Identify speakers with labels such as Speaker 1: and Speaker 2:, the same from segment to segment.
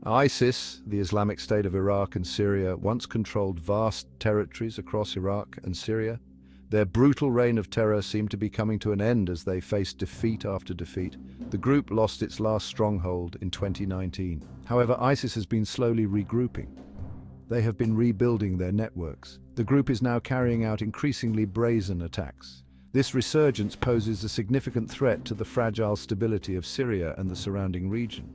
Speaker 1: ISIS, the Islamic State of Iraq and Syria, once controlled vast territories across Iraq and Syria. Their brutal reign of terror seemed to be coming to an end as they faced defeat after defeat. The group lost its last stronghold in 2019. However, ISIS has been slowly regrouping. They have been rebuilding their networks. The group is now carrying out increasingly brazen attacks. This resurgence poses a significant threat to the fragile stability of Syria and the surrounding region.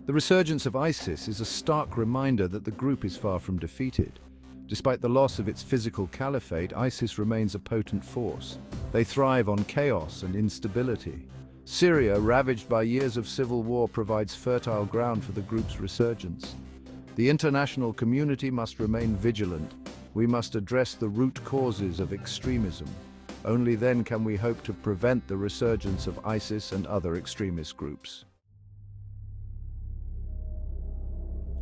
Speaker 1: The resurgence of ISIS is a stark reminder that the group is far from defeated. Despite the loss of its physical caliphate, ISIS remains a potent force. They thrive on chaos and instability. Syria, ravaged by years of civil war, provides fertile ground for the group's resurgence. The international community must remain vigilant. We must address the root causes of extremism. Only then can we hope to prevent the resurgence of ISIS and other extremist groups.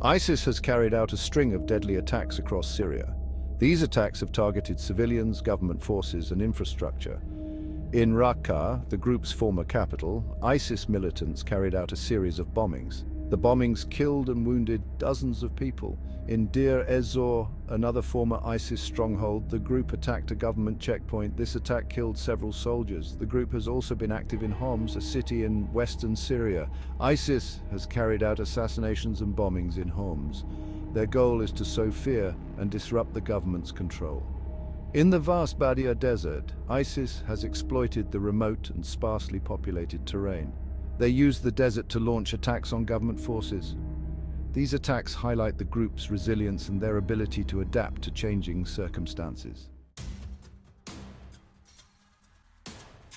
Speaker 1: ISIS has carried out a string of deadly attacks across Syria. These attacks have targeted civilians, government forces, and infrastructure. In Raqqa, the group's former capital, ISIS militants carried out a series of bombings. The bombings killed and wounded dozens of people. In Deir ez-Zor, another former ISIS stronghold, the group attacked a government checkpoint. This attack killed several soldiers. The group has also been active in Homs, a city in western Syria. ISIS has carried out assassinations and bombings in Homs. Their goal is to sow fear and disrupt the government's control. In the vast Badia Desert, ISIS has exploited the remote and sparsely populated terrain. They use the desert to launch attacks on government forces. These attacks highlight the group's resilience and their ability to adapt to changing circumstances.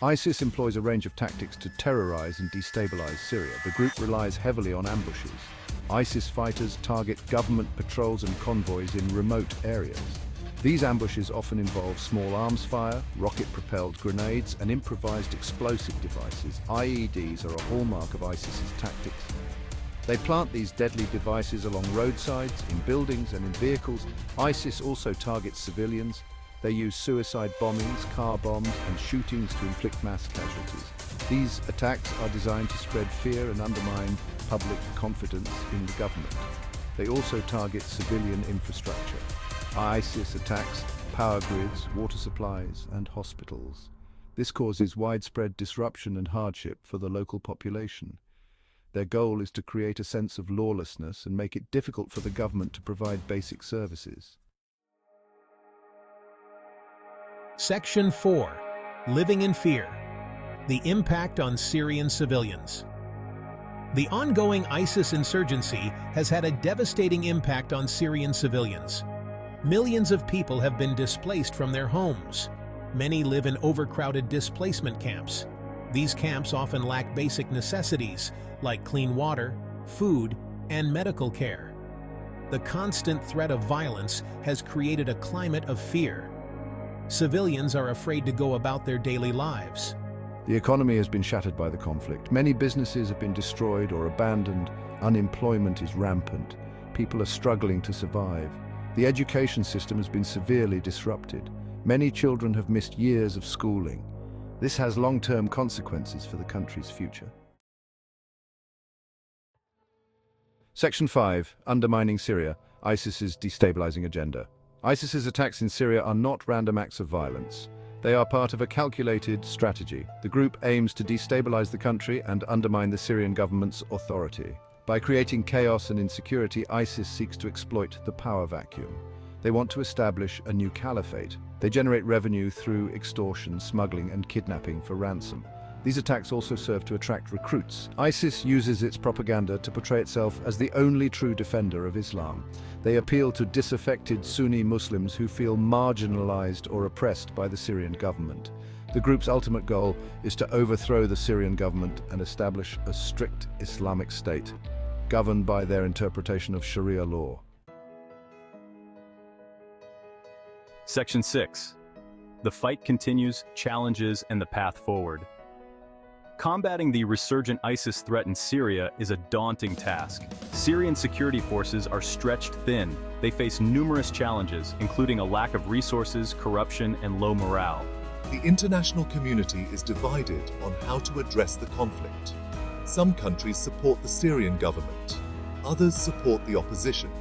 Speaker 1: ISIS employs a range of tactics to terrorize and destabilize Syria. The group relies heavily on ambushes. ISIS fighters target government patrols and convoys in remote areas. These ambushes often involve small arms fire, rocket-propelled grenades, and improvised explosive devices. IEDs are a hallmark of ISIS's tactics. They plant these deadly devices along roadsides, in buildings, and in vehicles. ISIS also targets civilians. They use suicide bombings, car bombs, and shootings to inflict mass casualties. These attacks are designed to spread fear and undermine public confidence in the government. They also target civilian infrastructure. ISIS attacks power grids, water supplies, and hospitals. This causes widespread disruption and hardship for the local population. Their goal is to create a sense of lawlessness and make it difficult for the government to provide basic services.
Speaker 2: Section 4. Living in Fear. The impact on Syrian civilians. The ongoing ISIS insurgency has had a devastating impact on Syrian civilians. Millions of people have been displaced from their homes. Many live in overcrowded displacement camps. These camps often lack basic necessities like clean water, food, and medical care. The constant threat of violence has created a climate of fear. Civilians are afraid to go about their daily lives.
Speaker 1: The economy has been shattered by the conflict. Many businesses have been destroyed or abandoned. Unemployment is rampant. People are struggling to survive. The education system has been severely disrupted. Many children have missed years of schooling. This has long-term consequences for the country's future. Section 5. Undermining Syria. ISIS's destabilizing agenda. ISIS's attacks in Syria are not random acts of violence. They are part of a calculated strategy. The group aims to destabilize the country and undermine the Syrian government's authority. By creating chaos and insecurity, ISIS seeks to exploit the power vacuum. They want to establish a new caliphate. They generate revenue through extortion, smuggling, and kidnapping for ransom. These attacks also serve to attract recruits. ISIS uses its propaganda to portray itself as the only true defender of Islam. They appeal to disaffected Sunni Muslims who feel marginalized or oppressed by the Syrian government. The group's ultimate goal is to overthrow the Syrian government and establish a strict Islamic state, governed by their interpretation of Sharia law.
Speaker 3: Section 6. The fight continues, challenges, and the path forward. Combating the resurgent ISIS threat in Syria is a daunting task. Syrian security forces are stretched thin. They face numerous challenges, including a lack of resources, corruption, and low morale.
Speaker 4: The international community is divided on how to address the conflict. Some countries support the Syrian government. others support the opposition.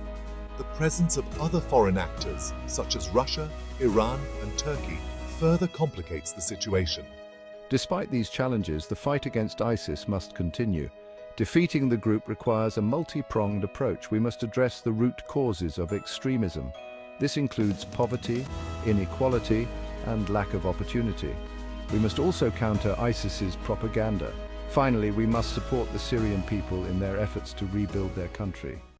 Speaker 4: The presence of other foreign actors, such as Russia, Iran, and Turkey, further complicates the situation.
Speaker 1: Despite these challenges, the fight against ISIS must continue. Defeating the group requires a multi-pronged approach. We must address the root causes of extremism. This includes poverty, inequality, and lack of opportunity. We must also counter ISIS's propaganda. Finally, we must support the Syrian people in their efforts to rebuild their country.